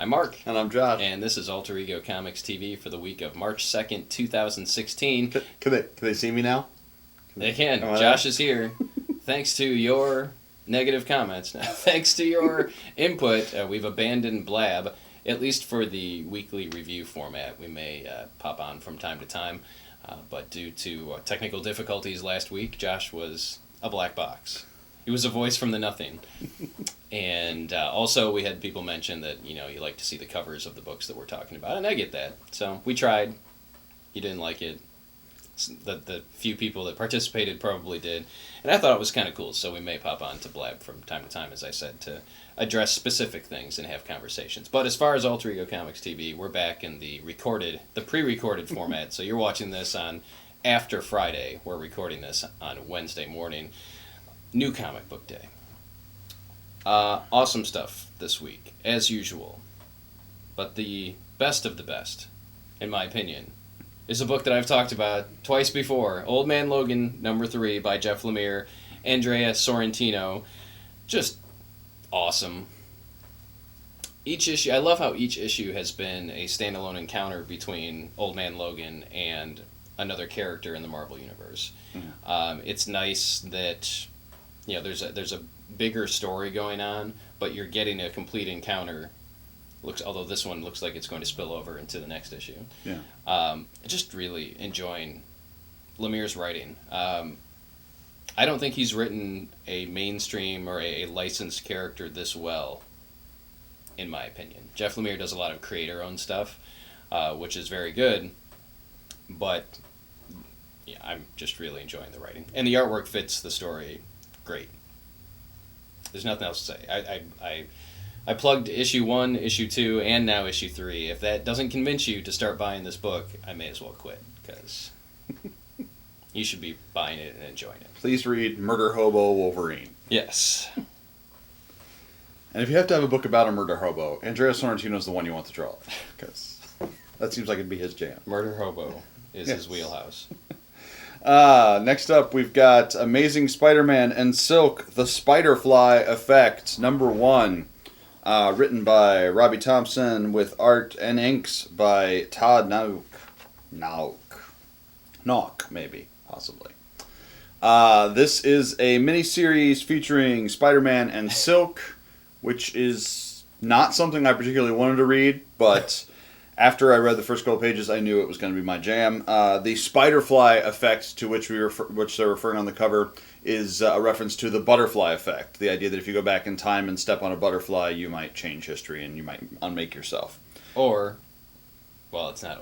I'm Mark. And I'm Josh. And this is Alter Ego Comics TV for the week of March 2nd, 2016. Can they see me now? They can. Josh is here. Thanks to your negative comments. Thanks to your input, we've abandoned Blab, at least for the weekly review format. We may pop on from time to time, but due to technical difficulties last week, Josh was a black box. He was a voice from the nothing. And also we had people mention that, you like to see the covers of the books that we're talking about, and I get that. So we tried. You didn't like it. The few people that participated probably did. And I thought it was kind of cool, so we may pop on to Blab from time to time, as I said, to address specific things and have conversations. But as far as Alter Ego Comics TV, we're back in the pre-recorded format. So you're watching this on after Friday. We're recording this on Wednesday morning. New comic book day. Awesome stuff this week, as usual. But the best of the best, in my opinion, is a book that I've talked about twice before. Old Man Logan, number 3, by Jeff Lemire, Andrea Sorrentino. Just awesome. Each issue, I love how each issue has been a standalone encounter between Old Man Logan and another character in the Marvel Universe. Mm-hmm. It's nice that there's a bigger story going on, but you're getting a complete encounter. Although this one looks like it's going to spill over into the next issue. Yeah. Just really enjoying Lemire's writing. I don't think he's written a mainstream or a licensed character this well, in my opinion. Jeff Lemire does a lot of creator-owned stuff, which is very good, but yeah, I'm just really enjoying the writing. And the artwork fits the story great. There's nothing else to say. I plugged issue 1, issue 2, and now issue 3. If that doesn't convince you to start buying this book, I may as well quit, because you should be buying it and enjoying it. Please read Murder Hobo Wolverine. Yes. And if you have to have a book about a murder hobo, Andrea Sorrentino is the one you want to draw, because that seems like it'd be his jam. Murder Hobo is his wheelhouse. Next up, we've got Amazing Spider-Man and Silk, The Spider-Fly Effect, number 1. Written by Robbie Thompson with art and inks by Todd Nauck, maybe, possibly. This is a miniseries featuring Spider-Man and Silk, which is not something I particularly wanted to read, but after I read the first couple pages, I knew it was going to be my jam. The Spider-Fly Effect, to which which they're referring on the cover, is a reference to the butterfly effect. The idea that if you go back in time and step on a butterfly, you might change history and you might unmake yourself. It's not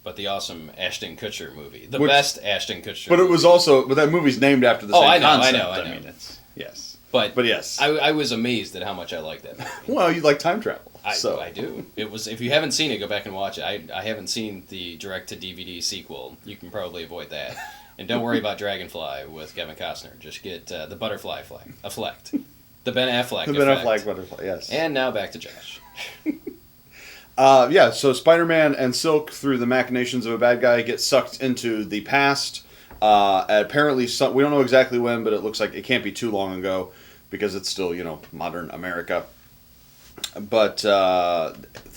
but the awesome Ashton Kutcher movie. Best Ashton Kutcher But movie. it was also, but that movie's named after the same concept. I know. I mean, yes. But yes. I was amazed at how much I liked that movie. Well, you like time travel. I do. It was, if you haven't seen it, go back and watch it. I haven't seen the direct-to-DVD sequel. You can probably avoid that. And don't worry about Dragonfly with Kevin Costner. Just get the butterfly effect. The Ben Affleck effect. The Ben Affleck butterfly, yes. And now back to Josh. So Spider-Man and Silk, through the machinations of a bad guy, get sucked into the past. Apparently, we don't know exactly when, but it looks like it can't be too long ago, because it's still, modern America. But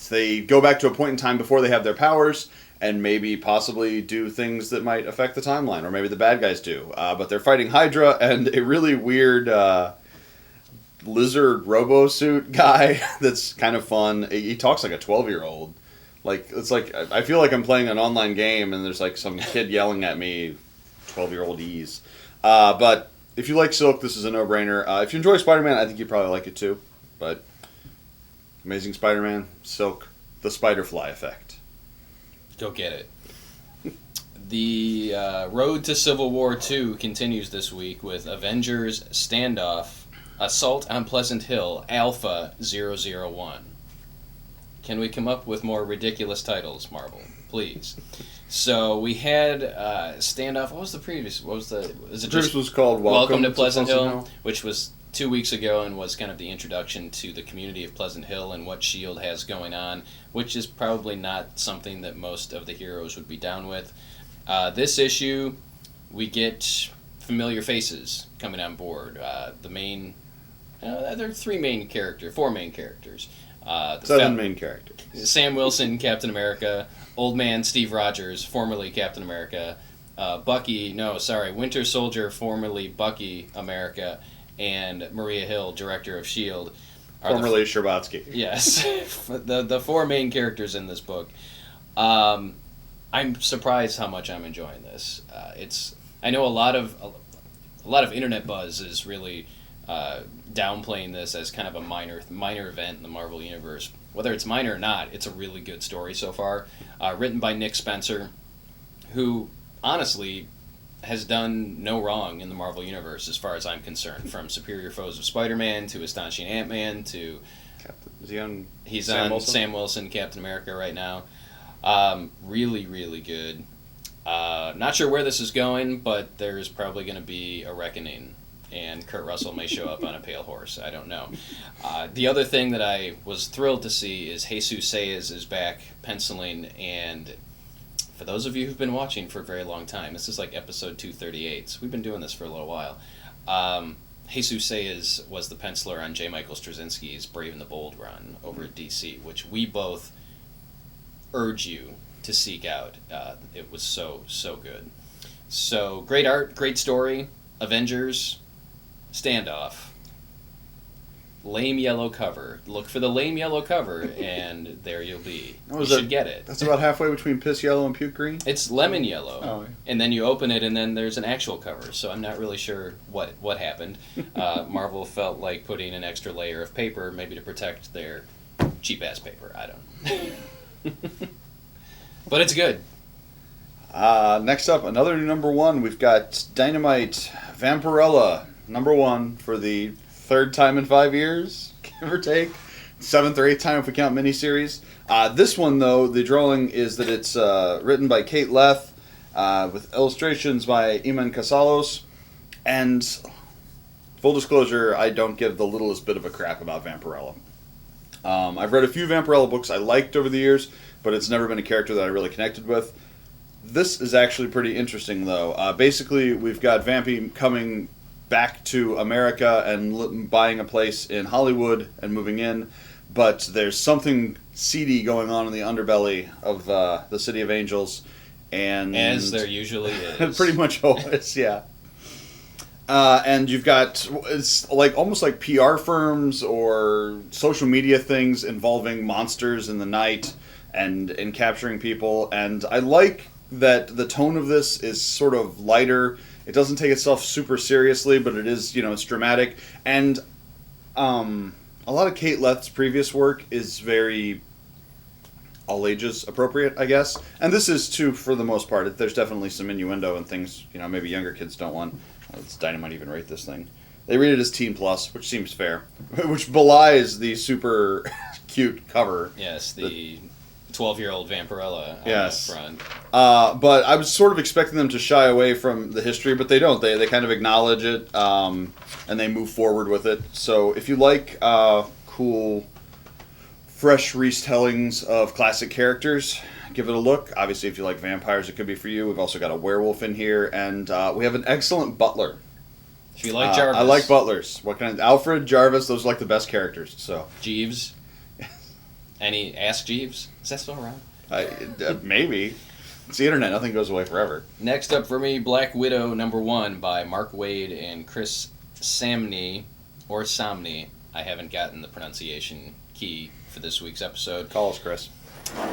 they go back to a point in time before they have their powers, and maybe possibly do things that might affect the timeline, or maybe the bad guys do. But they're fighting Hydra and a really weird lizard robo-suit guy that's kind of fun. He talks like a 12-year-old. It's like, I feel like I'm playing an online game, and there's like some kid yelling at me, 12-year-old-ese. But if you like Silk, this is a no-brainer. If you enjoy Spider-Man, I think you'd probably like it too. But Amazing Spider-Man, Silk, The Spider-Fly Effect. Go get it. The Road to Civil War 2 continues this week with Avengers Standoff, Assault on Pleasant Hill, Alpha 001. Can we come up with more ridiculous titles, Marvel? Please. So we had Standoff. What was the previous? The previous was called Welcome to Pleasant Hill, which was 2 weeks ago and was kind of the introduction to the community of Pleasant Hill and what S.H.I.E.L.D. has going on, which is probably not something that most of the heroes would be down with. This issue, we get familiar faces coming on board. There are four main characters. Seven main characters. Sam Wilson, Captain America. Old Man Steve Rogers, formerly Captain America. Winter Soldier, formerly Bucky America. And Maria Hill, Director of S.H.I.E.L.D. Formerly Sherbatsky. Yes. the four main characters in this book. I'm surprised how much I'm enjoying this. I know a lot of internet buzz is really downplaying this as kind of a minor event in the Marvel Universe. Whether it's minor or not, it's a really good story so far. Written by Nick Spencer, who honestly has done no wrong in the Marvel Universe as far as I'm concerned. From Superior Foes of Spider-Man to Astonishing Ant-Man to... He's on Sam Wilson, Captain America right now. Really, really good. Not sure where this is going, but there's probably going to be a reckoning, and Kurt Russell may show up on a pale horse. I don't know. The other thing that I was thrilled to see is Jesus Saiz is back penciling, and for those of you who've been watching for a very long time, this is like episode 238, so we've been doing this for a little while. Jesus Saiz was the penciler on J. Michael Straczynski's Brave and the Bold run over at DC, which we both urge you to seek out. It was so good. So great art, great story. Avengers Standoff. Lame yellow cover. Look for the lame yellow cover, and there you'll be. You should get it. That's about halfway between piss yellow and puke green? It's lemon yellow, and then you open it, and then there's an actual cover, so I'm not really sure what happened. Marvel felt like putting an extra layer of paper, maybe to protect their cheap-ass paper. I don't know. But it's good. Next up, another new number one. We've got Dynamite Vampirella, number one for the third time in 5 years, give or take. 7th or 8th time if we count miniseries. This one, though, the drawing is that it's written by Kate Leth with illustrations by Iman Casalos. And full disclosure, I don't give the littlest bit of a crap about Vampirella. I've read a few Vampirella books I liked over the years, but it's never been a character that I really connected with. This is actually pretty interesting, though. Basically, we've got Vampy coming back to America and buying a place in Hollywood and moving in, but there's something seedy going on in the underbelly of the City of Angels, and as there usually is. Pretty much always, yeah. And you've got, it's like almost like PR firms or social media things involving monsters in the night and capturing people, and I like that the tone of this is sort of lighter. It doesn't take itself super seriously, but it is, it's dramatic. And a lot of Kate Leth's previous work is very all ages appropriate, I guess. And this is too, for the most part. There's definitely some innuendo and things, maybe younger kids don't want. Does Dynamite even rate this thing? They rate it as Teen Plus, which seems fair. Which belies the super cute cover. Yes, the 12-year-old Vampirella on the front. But I was sort of expecting them to shy away from the history, but they don't. They kind of acknowledge it, and they move forward with it. So if you like cool, fresh retellings of classic characters, give it a look. Obviously, if you like vampires, it could be for you. We've also got a werewolf in here, and we have an excellent butler. If you like Jarvis. I like butlers. Alfred, Jarvis, those are like the best characters. So Jeeves. Ask Jeeves. Is that still around? Maybe. It's the internet. Nothing goes away forever. Next up for me, Black Widow #1 by Mark Waid and Chris Samney, or Somney. I haven't gotten the pronunciation key for this week's episode. Call us, Chris.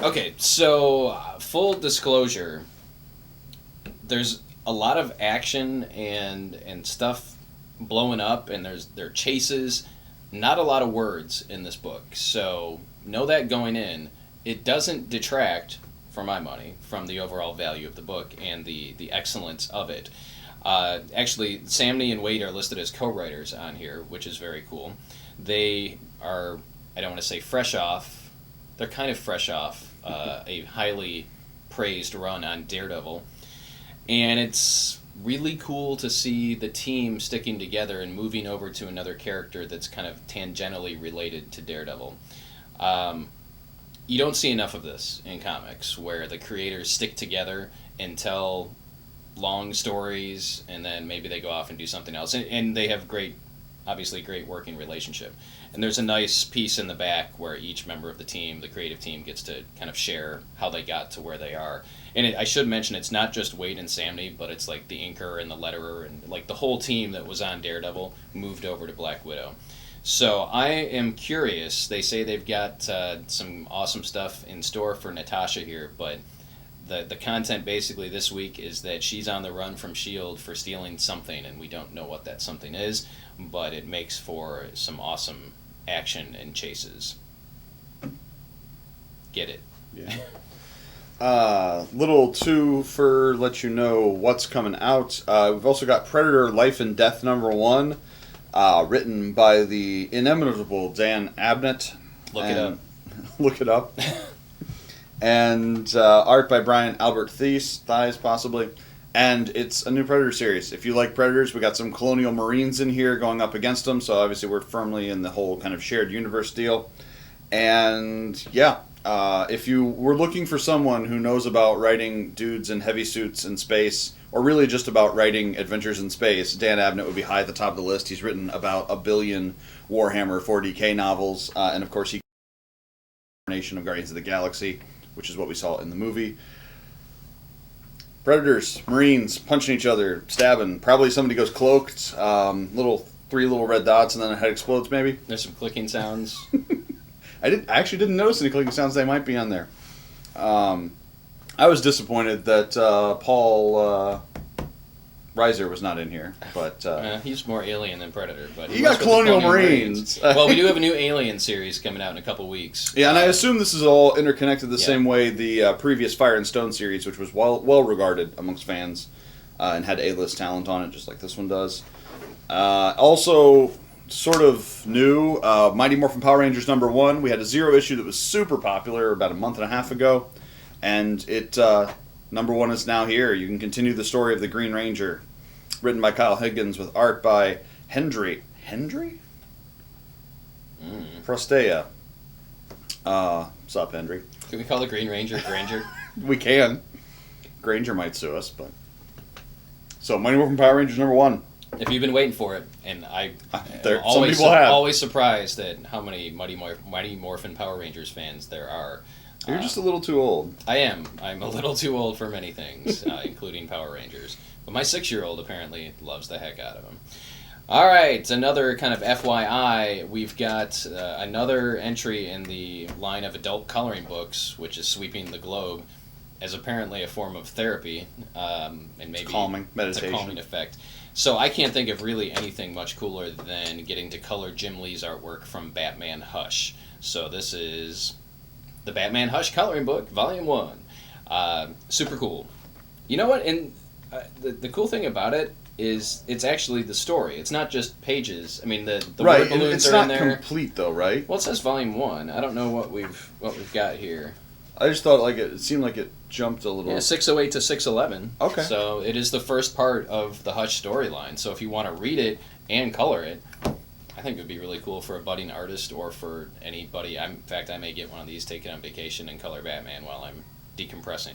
Okay, so full disclosure, there's a lot of action and stuff blowing up, and there are chases. Not a lot of words in this book, so know that going in. It doesn't detract, for my money, from the overall value of the book and the excellence of it. Actually, Samney and Waid are listed as co-writers on here, which is very cool. They are, I don't want to say fresh off, they're kind of fresh off a highly praised run on Daredevil. And it's really cool to see the team sticking together and moving over to another character that's kind of tangentially related to Daredevil. You don't see enough of this in comics, where the creators stick together and tell long stories, and then maybe they go off and do something else. And they have great obviously a great working relationship. And there's a nice piece in the back where each member of the team, the creative team, gets to kind of share how they got to where they are. And I should mention, it's not just Wade and Samney, but it's like the inker and the letterer and like the whole team that was on Daredevil moved over to Black Widow. So I am curious. They say they've got some awesome stuff in store for Natasha here, but the content basically this week is that she's on the run from S.H.I.E.L.D. for stealing something, and we don't know what that something is, but it makes for some awesome action and chases. Get it. Yeah. Little two for let you know what's coming out. We've also got Predator Life and Death #1, written by the inimitable Dan Abnett. Look it up. And art by Brian Albert Thies, possibly. And it's a new Predator series. If you like Predators, we got some Colonial Marines in here going up against them, so obviously we're firmly in the whole kind of shared universe deal. And yeah, if you were looking for someone who knows about writing dudes in heavy suits in space, or really just about writing adventures in space, Dan Abnett would be high at the top of the list. He's written about 1 billion Warhammer 40K novels, and of course he Nation of Guardians of the Galaxy, which is what we saw in the movie. Predators, Marines, punching each other, stabbing. Probably somebody goes cloaked, 3 little red dots, and then a head explodes, maybe. There's some clicking sounds. I actually didn't notice any clicking sounds. They might be on there. I was disappointed that Paul Reiser was not in here, but he's more Alien than Predator. But he got Colonial Marines. Well, we do have a new Alien series coming out in a couple weeks. Yeah, and I assume this is all interconnected the same way the previous Fire and Stone series, which was well regarded amongst fans, and had A-list talent on it, just like this one does. Also, sort of new, Mighty Morphin Power Rangers #1. We had a 0 issue that was super popular about a month and a half ago, and it #1 is now here. You can continue the story of the Green Ranger, written by Kyle Higgins with art by Hendry Prostea. Sup, Hendry? Can we call the Green Ranger Granger? We can. Granger might sue us, but so Mighty Morphin Power Rangers #1. If you've been waiting for it, and I'm some people have. always surprised at how many Mighty Morphin Power Rangers fans there are. You're just a little too old. I am. I'm a little too old for many things, including Power Rangers. But my 6-year-old apparently loves the heck out of them. All right, another kind of FYI, we've got another entry in the line of adult coloring books, which is sweeping the globe, as apparently a form of therapy, and maybe it's calming, meditation. It's a calming effect. So I can't think of really anything much cooler than getting to color Jim Lee's artwork from Batman Hush. So this is the Batman Hush coloring book, Volume 1. Super cool. You know what? And the cool thing about it is it's actually the story. It's not just pages. I mean, the right. word balloons It's are not in there. Complete though, right? Well, it says Volume 1. I don't know what we've got here. I just thought it seemed like it jumped a little. Yeah, 608 to 611. Okay. So it is the first part of the Hush storyline. So if you want to read it and color it, I think it would be really cool for a budding artist or for anybody. In fact, I may get one of these, take it on vacation, and color Batman while I'm decompressing.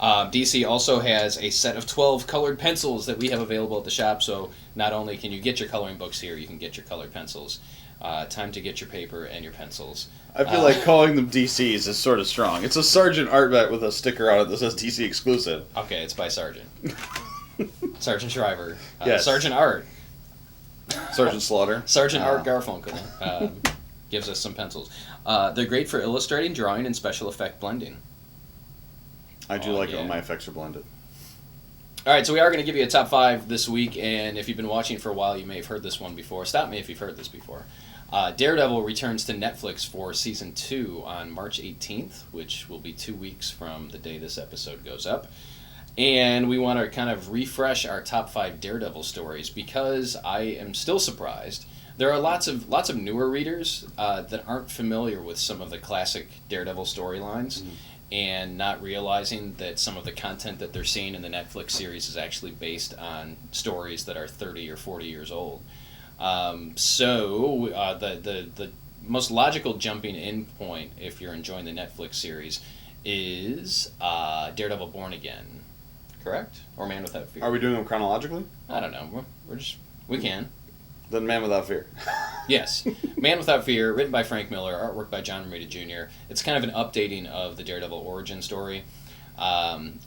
DC also has a set of 12 colored pencils that we have available at the shop, so not only can you get your coloring books here, you can get your colored pencils. Time to get your paper and your pencils. I feel like calling them DCs is sort of strong. It's a Sergeant Artbat with a sticker on it that says DC exclusive. Okay, it's by Sergeant. Sergeant Shriver. Yes. Sergeant Art. Sergeant Slaughter. Sergeant Art Garfunkel gives us some pencils. They're great for illustrating, drawing, and special effect blending. I do like it when my effects are blended. All right, so we are going to give you a top 5 this week, and if you've been watching for a while, you may have heard this one before. Stop me if you've heard this before. Daredevil returns to Netflix for Season 2 on March 18th, which will be 2 weeks from the day this episode goes up. And we want to kind of refresh our top 5 Daredevil stories because I am still surprised. There are lots of newer readers that aren't familiar with some of the classic Daredevil storylines. Mm-hmm. And not realizing that some of the content that they're seeing in the Netflix series is actually based on stories that are 30 or 40 years old. So the most logical jumping in point, if you're enjoying the Netflix series, is Daredevil Born Again. Correct? Or Man Without Fear. Are we doing them chronologically? I don't know. We can. than Man Without Fear. Yes. Man Without Fear, written by Frank Miller, artwork by John Romita Jr. It's kind of an updating of the Daredevil origin story.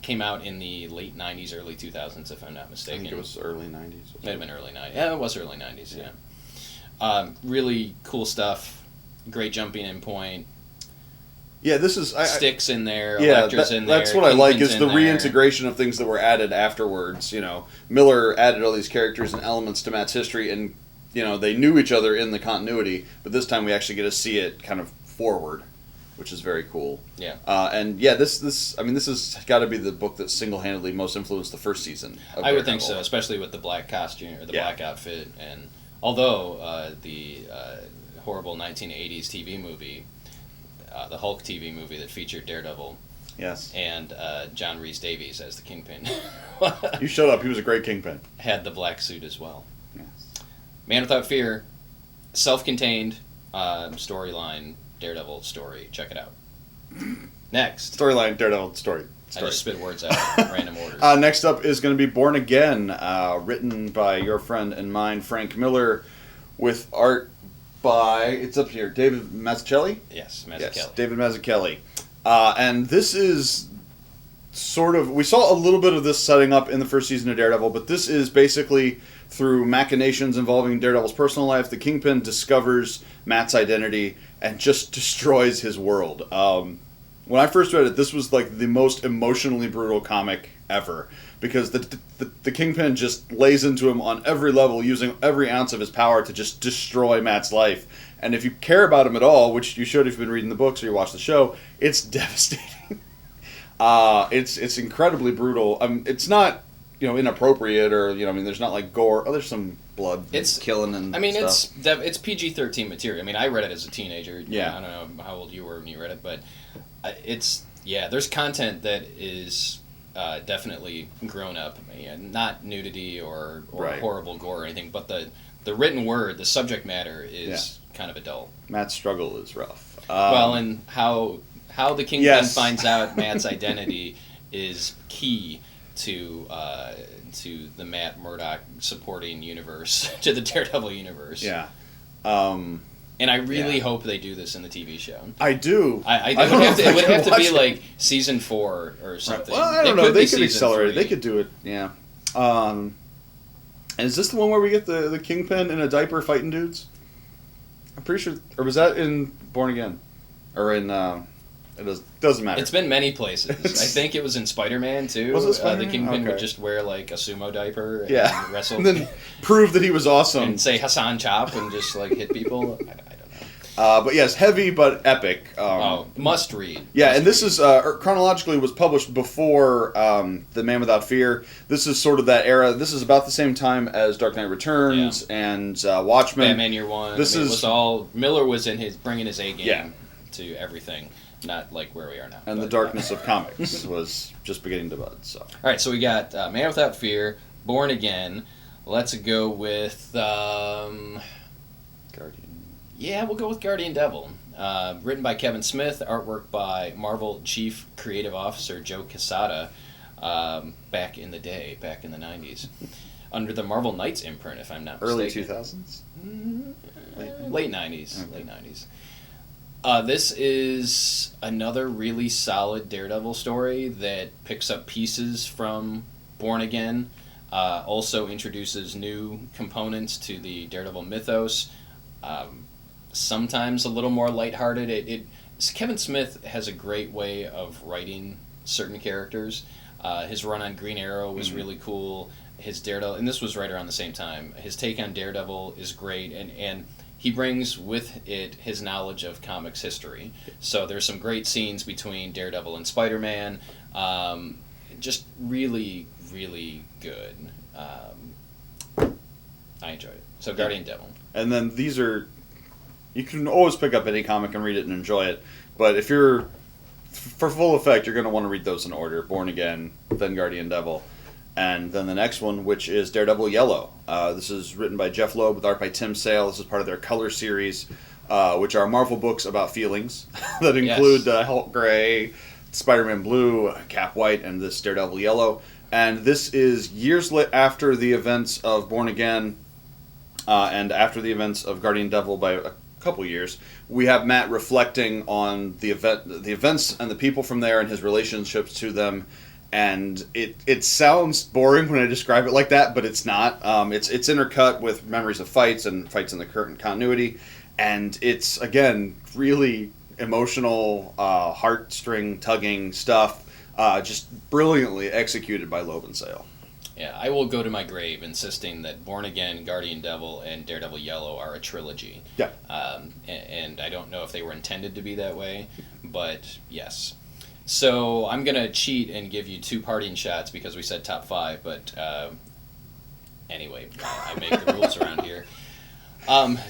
Came out in the late 90s, early 2000s, if I'm not mistaken. I think it was early 90s. Might have been early 90s. Yeah, it was early 90s, yeah. Really cool stuff. Great jumping in point. Yeah, this is... Sticks in there, Electra's in there. That's what I like, is the there. reintegration of things that were added afterwards. You know, Miller added all these characters and elements to Matt's history, and, you know, they knew each other in the continuity, but this time we actually get to see it kind of forward, which is very cool. Yeah. And yeah, this has got to be the book that single-handedly most influenced the first season of I would think Daredevil. so, especially with the black costume, or the black outfit, and although the horrible 1980s TV movie, the Hulk TV movie that featured Daredevil, yes, and John Rhys Davies as the Kingpin. You shut up. He was a great Kingpin. Had the black suit as well. Yes. Man Without Fear, self-contained storyline Daredevil story. Check it out. Next. Storyline Daredevil story. I just spit words out in random orders. Next up is going to be Born Again, written by your friend and mine, Frank Miller, with art by, it's up here, David Mazzucchelli? Yes, Mazzucchelli. Yes, David Mazzucchelli. And this is sort of, we saw a little bit of this setting up in the first season of Daredevil, but this is basically through machinations involving Daredevil's personal life, the Kingpin discovers Matt's identity and just destroys his world. When I first read it, this was like the most emotionally brutal comic ever, because the Kingpin just lays into him on every level, using every ounce of his power to just destroy Matt's life. And if you care about him at all, which you should if you've been reading the books or you watch the show, it's devastating. It's incredibly brutal. It's not, inappropriate, or there's not like gore. Oh, there's some blood. It's killing and stuff. It's PG-13 material. I mean, I read it as a teenager. Yeah. I don't know how old you were when you read it, but there's content that is definitely grown up. Not nudity or right. horrible gore or anything, but the written word, the subject matter is kind of adult. Matt's struggle is rough. And how the Kingpin finds out Matt's identity is key to the Matt Murdock supporting universe, to the Daredevil universe. Yeah. And I really hope they do this in the TV show. I do. It would have to be like season 4 or something. Right. Well, I don't know. They could accelerate it. They could do it. Yeah. And is this the one where we get the Kingpin in a diaper fighting dudes? I'm pretty sure. Or was that in Born Again? Or in... It doesn't matter. It's been many places. I think it was in Spider-Man, too. Was it Spider-Man? The Kingpin would just wear, like, a sumo diaper and wrestle. And then prove that he was awesome. And say Hassan Chop and just, like, hit people. I don't know. But yes, heavy but epic. Must read. Yeah, and this is, chronologically, was published before The Man Without Fear. This is sort of that era. This is about the same time as Dark Knight Returns and Watchmen. Batman Year One. It was all... Miller was bringing his A game to everything. Not like where we are now. And the darkness of comics was just beginning to bud. So. All right, so we got Man Without Fear, Born Again. Let's go with... Guardian. Yeah, we'll go with Guardian Devil. Written by Kevin Smith, artwork by Marvel Chief Creative Officer Joe Quesada, back in the day, back in the 90s. Under the Marvel Knights imprint, if I'm not mistaken. Early 2000s? Late 90s. Okay. Late 90s. This is another really solid Daredevil story that picks up pieces from Born Again, also introduces new components to the Daredevil mythos, sometimes a little more lighthearted. Kevin Smith has a great way of writing certain characters. His run on Green Arrow was really cool. His Daredevil, and this was right around the same time, his take on Daredevil is great, and he brings with it his knowledge of comics history. So there's some great scenes between Daredevil and Spider-Man. Just really, really good. I enjoyed it. So Guardian Devil. And then these are... You can always pick up any comic and read it and enjoy it. But if you're... For full effect, you're going to want to read those in order. Born Again, then Guardian Devil. And then the next one, which is Daredevil Yellow. This is written by Jeff Loeb with art by Tim Sale. This is part of their Color series, which are Marvel books about feelings that include Hulk Gray, Spider-Man Blue, Cap White, and this Daredevil Yellow. And this is years after the events of Born Again. and after the events of Guardian Devil by a couple years, we have Matt reflecting on the events and the people from there and his relationships to them. And it sounds boring when I describe it like that, but it's not. It's intercut with memories of fights and fights in the current continuity, and it's again really emotional, heartstring tugging stuff, just brilliantly executed by Loeb & Sale. Yeah, I will go to my grave insisting that Born Again, Guardian Devil, and Daredevil Yellow are a trilogy. Yeah. And I don't know if they were intended to be that way, but yes. So I'm going to cheat and give you 2 parting shots because we said top 5, but anyway, I make the rules around here.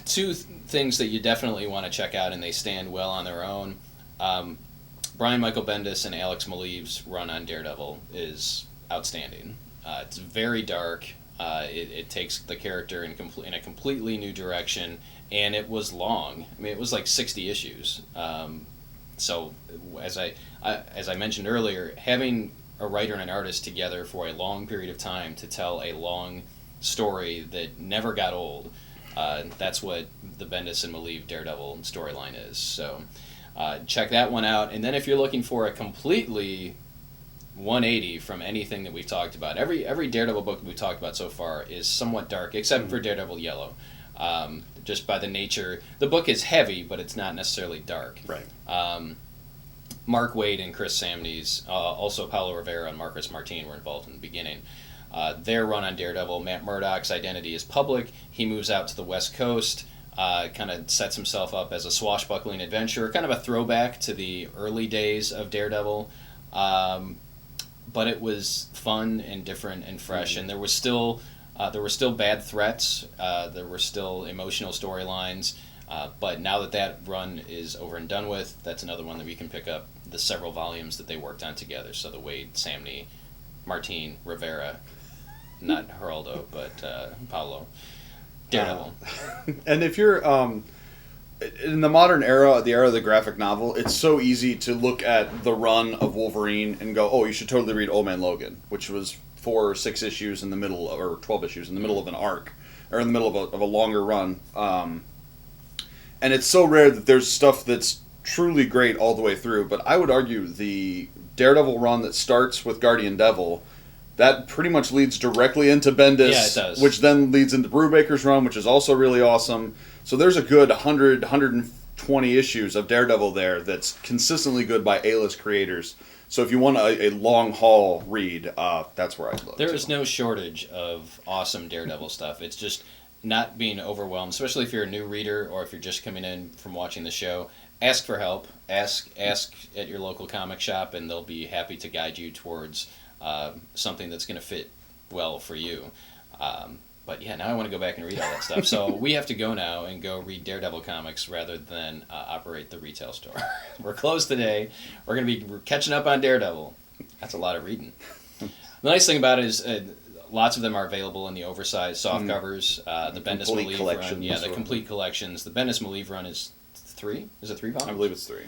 2 things that you definitely want to check out, and they stand well on their own. Brian Michael Bendis and Alex Maleev's run on Daredevil is outstanding. It's very dark. It takes the character in a completely new direction, and it was long. I mean, it was like 60 issues. So as I mentioned earlier, having a writer and an artist together for a long period of time to tell a long story that never got old, that's what the Bendis and Maleev Daredevil storyline is. So check that one out. And then if you're looking for a completely 180 from anything that we've talked about, every Daredevil book we've talked about so far is somewhat dark, except for Daredevil Yellow. Just by the nature, the book is heavy, but it's not necessarily dark. Right. Mark Waid and Chris Samney's, also Paulo Rivera and Marcus Martin were involved in the beginning. Their run on Daredevil, Matt Murdock's identity is public. He moves out to the West Coast, kind of sets himself up as a swashbuckling adventurer, kind of a throwback to the early days of Daredevil. But it was fun and different and fresh, and there were still bad threats. There were still emotional storylines. But now that run is over and done with, that's another one that we can pick up the several volumes that they worked on together. So the Waid, Samney, Martin, Rivera, not Geraldo, but Paulo, Daredevil. And if you're in the modern era, the era of the graphic novel, it's so easy to look at the run of Wolverine and go, oh, you should totally read Old Man Logan, which was 4 or 6 issues in the middle, or 12 issues in the middle of an arc, or in the middle of a longer run. And it's so rare that there's stuff that's truly great all the way through. But I would argue the Daredevil run that starts with Guardian Devil, that pretty much leads directly into Bendis. Yeah, it does. Which then leads into Brubaker's run, which is also really awesome. So there's a good 100, 120 issues of Daredevil there that's consistently good by A-list creators. So if you want a long haul read, that's where I'd look. There is no shortage of awesome Daredevil stuff. It's just not being overwhelmed, especially if you're a new reader or if you're just coming in from watching the show. Ask for help. Ask at your local comic shop, and they'll be happy to guide you towards something that's going to fit well for you. But yeah, now I want to go back and read all that stuff. So we have to go now and go read Daredevil comics rather than operate the retail store. We're closed today. We're going to be catching up on Daredevil. That's a lot of reading. The nice thing about it is lots of them are available in the oversized soft covers. The Bendis Maleev run. Yeah, the complete collections. The Bendis Maleev run is 3? Is it 3 volumes? I believe it's 3.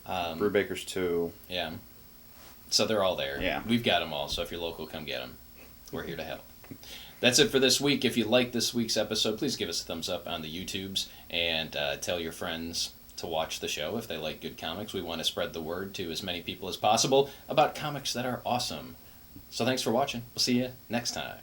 Brubaker's 2. Yeah. So they're all there. Yeah. We've got them all, so if you're local, come get them. We're here to help. That's it for this week. If you like this week's episode, please give us a thumbs up on the YouTubes and tell your friends to watch the show if they like good comics. We want to spread the word to as many people as possible about comics that are awesome. So thanks for watching. We'll see you next time.